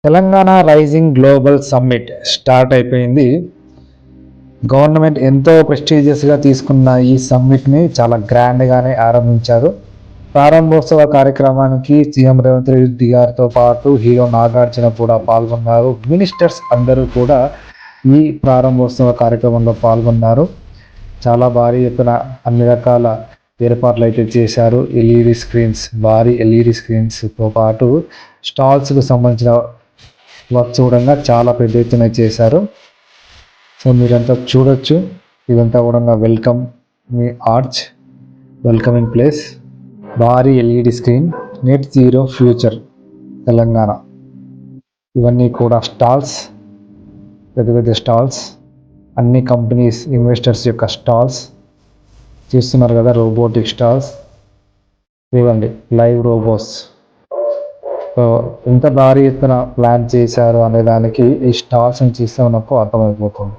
Telangana rising global summit start అయిపోయింది. Government ఎంతో ప్రెస్టీజియస్గా తీసుకున్న ఈ సమ్మిట్ని చాలా గ్రాండ్గానే ఆరంభించారు. ప్రారంభోత్సవ కార్యక్రమానికి సీఎం రేవంత్ రెడ్డి గారితో పాటు హీరో నాగార్జున కూడా పాల్గొన్నారు. మినిస్టర్స్ అందరూ కూడా ఈ ప్రారంభోత్సవ కార్యక్రమంలో పాల్గొన్నారు. చాలా భారీ ఎత్తున అన్ని రకాల ఏర్పాట్లు అయితే చేశారు. ఎల్ఈడి స్క్రీన్స్, భారీ ఎల్ఈడి స్క్రీన్స్తో పాటు స్టాల్స్కు సంబంధించిన వర్క్ చూడంగా చాలా పెద్ద ఎత్తున చేశారు. సో మీరంతా చూడొచ్చు. ఇదంతా కూడా వెల్కమ్ మీ ఆర్చ్, వెల్కమింగ్ ప్లేస్, భారీ LED screen, net zero future Telangana. ఇవన్నీ కూడా స్టాల్స్, పెద్ద పెద్ద స్టాల్స్, అన్ని కంపెనీస్ ఇన్వెస్టర్స్ యొక్క స్టాల్స్ చూస్తున్నారు కదా. రోబోటిక్ స్టాల్స్ ఇవ్వండి, లైవ్ రోబోస్. సో ఎంత భారీ ఎత్తున ప్లాన్ చేశారు అనే దానికి ఈ స్టాల్స్ని చూస్తే మనకు అర్థమైపోతుంది.